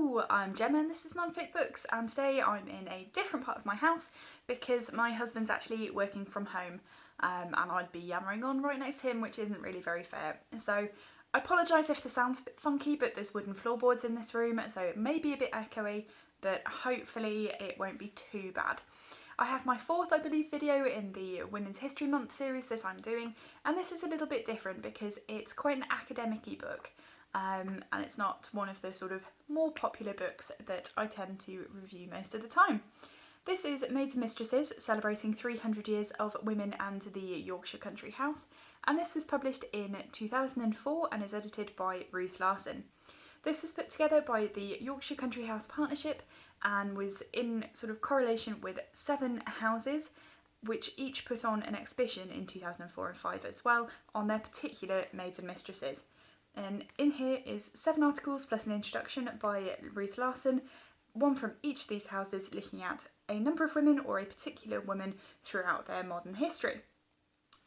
Hello, I'm Gemma and this is Non-Fit Books, and today I'm in a different part of my house because my husband's actually working from home and I'd be yammering on right next to him, which isn't really very fair. So I apologise if the sound's a bit funky, but there's wooden floorboards in this room, so it may be a bit echoey, but hopefully it won't be too bad. I have my fourth, I believe, video in the Women's History Month series that I'm doing, and this is a little bit different because it's quite an academic-y book. And it's not one of the sort of more popular books that I tend to review most of the time. This is Maids and Mistresses, celebrating 300 years of women and the Yorkshire Country House, and this was published in 2004 and is edited by Ruth Larsen. This was put together by the Yorkshire Country House Partnership and was in sort of correlation with 7 houses, which each put on an exhibition in 2004 and 5 as well on their particular Maids and Mistresses. And in here is 7 articles plus an introduction by Ruth Larsen, one from each of these houses looking at a number of women or a particular woman throughout their modern history.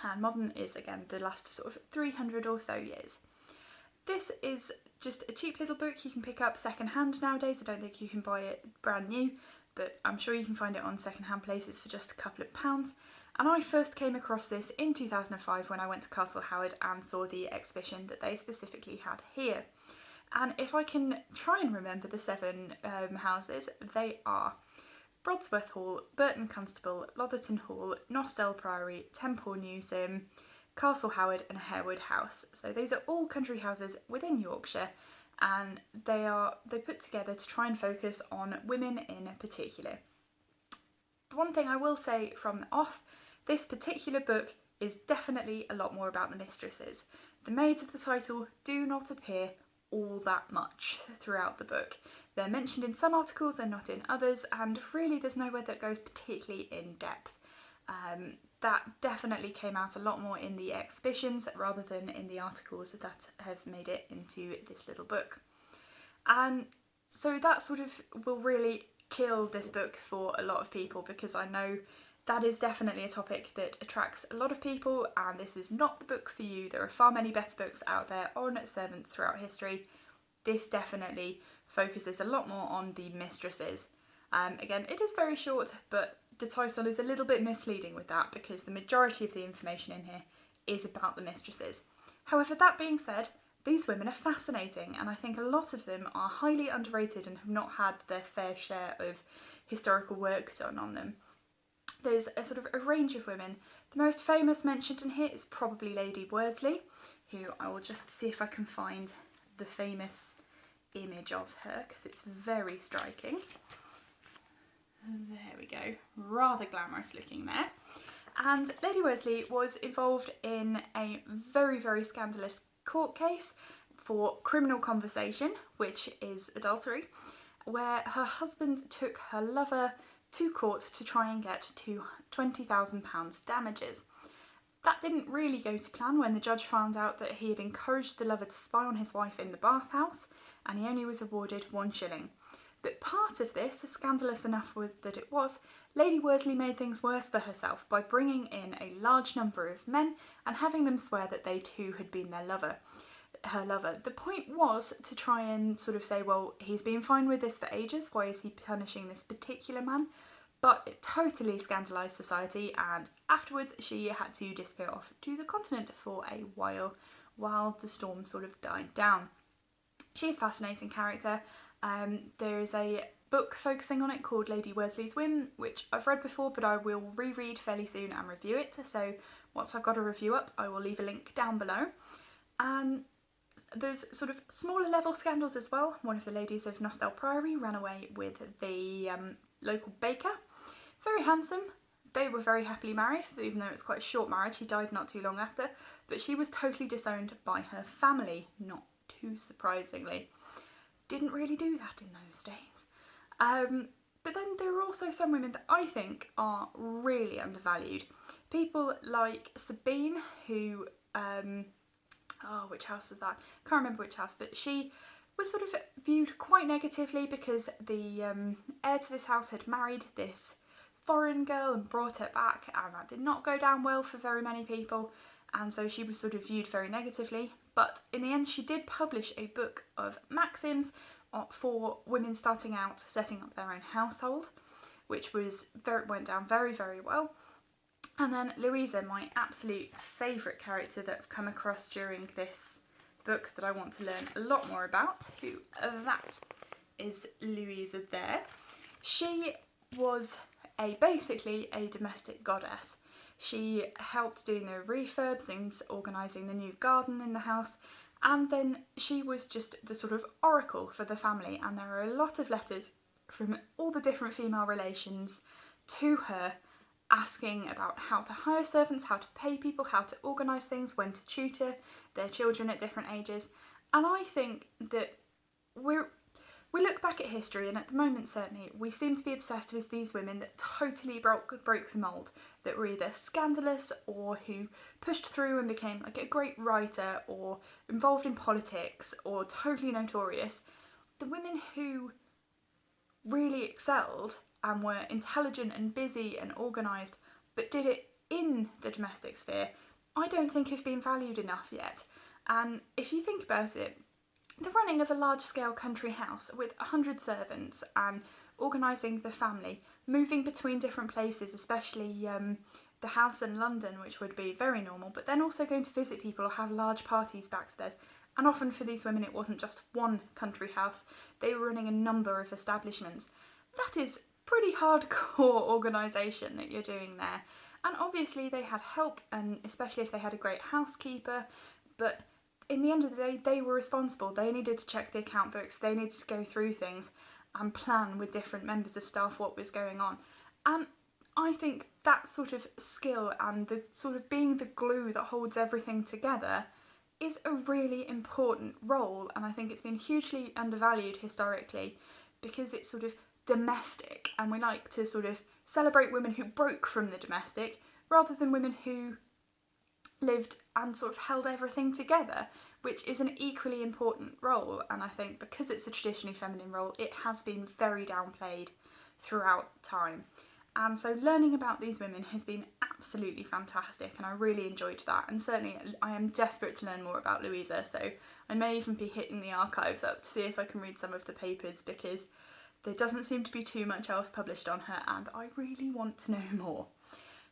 And modern is again the last sort of 300 or so years. This is just a cheap little book you can pick up second hand nowadays. I don't think you can buy it brand new, but I'm sure you can find it on second hand places for just a couple of pounds. And I first came across this in 2005 when I went to Castle Howard and saw the exhibition that they specifically had here. And if I can try and remember the 7 houses, they are Brodsworth Hall, Burton Constable, Lotherton Hall, Nostell Priory, Temple Newsam, Castle Howard and Harewood House. So these are all country houses within Yorkshire, and they put together to try and focus on women in particular. The one thing I will say from the off, this particular book is definitely a lot more about the mistresses. The maids of the title do not appear all that much throughout the book. They're mentioned in some articles and not in others, and really there's nowhere that goes particularly in depth. That definitely came out a lot more in the exhibitions rather than in the articles that have made it into this little book. And so that sort of will really kill this book for a lot of people, because I know that is definitely a topic that attracts a lot of people, and this is not the book for you. There are far many better books out there on servants throughout history. This definitely focuses a lot more on the mistresses. Again, it is very short, but the title is a little bit misleading with that because the majority of the information in here is about the mistresses. However, that being said, these women are fascinating, and I think a lot of them are highly underrated and have not had their fair share of historical work done on them. There's a sort of a range of women. The most famous mentioned in here is probably Lady Worsley, who I will just see if I can find the famous image of her because it's very striking. There we go, rather glamorous looking there. And Lady Worsley was involved in a very, very scandalous court case for criminal conversation, which is adultery, where her husband took her lover to court to try and get to £20,000 damages. That didn't really go to plan when the judge found out that he had encouraged the lover to spy on his wife in the bathhouse, and he only was awarded 1 shilling. But part of this, scandalous enough that it was, Lady Worsley made things worse for herself by bringing in a large number of men and having them swear that they too had been her lover. The point was to try and sort of say, well, he's been fine with this for ages, why is he punishing this particular man? But it totally scandalised society, and afterwards she had to disappear off to the continent for a while the storm sort of died down. She's a fascinating character. There is a book focusing on it called Lady Worsley's Whim, which I've read before, but I will reread fairly soon and review it. So once I've got a review up, I will leave a link down below. And there's sort of smaller level scandals as well. One of the ladies of Nostell Priory ran away with the local baker. Very handsome. They were very happily married, even though it's quite a short marriage. He died not too long after, but she was totally disowned by her family, not too surprisingly. Didn't really do that in those days. But then there are also some women that I think are really undervalued. People like Sabine, who, which house was that? Can't remember which house, but she was sort of viewed quite negatively because the heir to this house had married this foreign girl and brought her back, and that did not go down well for very many people, and so she was sort of viewed very negatively. But in the end she did publish a book of maxims for women starting out setting up their own household, which went down very, very well. And then Louisa, my absolute favourite character that I've come across during this book that I want to learn a lot more about, that is Louisa there. She was basically a domestic goddess. She helped doing the refurbs and organising the new garden in the house, and then she was just the sort of oracle for the family, and there are a lot of letters from all the different female relations to her asking about how to hire servants, how to pay people, how to organise things, when to tutor their children at different ages. And I think that we look back at history, and at the moment certainly, we seem to be obsessed with these women that totally broke the mould, that were either scandalous or who pushed through and became like a great writer or involved in politics or totally notorious. The women who really excelled and were intelligent and busy and organised, but did it in the domestic sphere, I don't think have been valued enough yet. And if you think about it, the running of a large-scale country house with 100 servants and organising the family, moving between different places, especially the house in London, which would be very normal, but then also going to visit people or have large parties backstairs. And often for these women it wasn't just one country house, they were running a number of establishments. That is pretty hardcore organisation that you're doing there. And obviously they had help, and especially if they had a great housekeeper, but in the end of the day they were responsible. They needed to check the account books, they needed to go through things and plan with different members of staff what was going on. And I think that sort of skill and the sort of being the glue that holds everything together is a really important role, and I think it's been hugely undervalued historically because it's sort of domestic, and we like to sort of celebrate women who broke from the domestic rather than women who lived and sort of held everything together, which is an equally important role. And I think because it's a traditionally feminine role, it has been very downplayed throughout time. And so learning about these women has been absolutely fantastic, and I really enjoyed that. And certainly I am desperate to learn more about Louisa, so I may even be hitting the archives up to see if I can read some of the papers, because there doesn't seem to be too much else published on her and I really want to know more.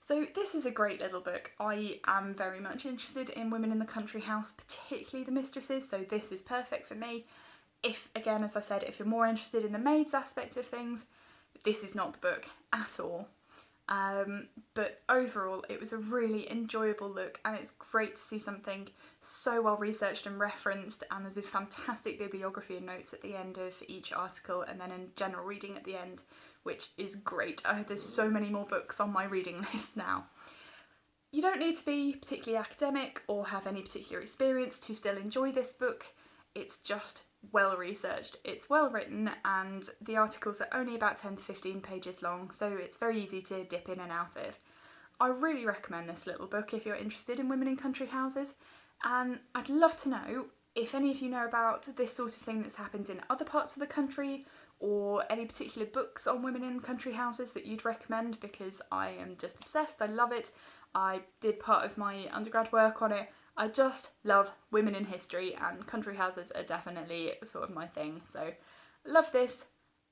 So this is a great little book. I am very much interested in women in the country house, particularly the mistresses, so this is perfect for me. If, again, as I said, if you're more interested in the maids aspect of things, this is not the book at all. But overall it was a really enjoyable look, and it's great to see something so well researched and referenced, and there's a fantastic bibliography and notes at the end of each article, and then a general reading at the end, which is great. There's so many more books on my reading list now. You don't need to be particularly academic or have any particular experience to still enjoy this book. It's just well researched, it's well written, and the articles are only about 10 to 15 pages long, so it's very easy to dip in and out of. I really recommend this little book if you're interested in women in country houses, and I'd love to know if any of you know about this sort of thing that's happened in other parts of the country, or any particular books on women in country houses that you'd recommend, because I am just obsessed. I love it. I did part of my undergrad work on it. I just love women in history, and country houses are definitely sort of my thing. So I love this,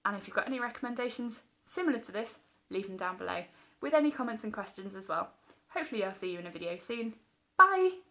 and if you've got any recommendations similar to this, leave them down below with any comments and questions as well. Hopefully I'll see you in a video soon. Bye!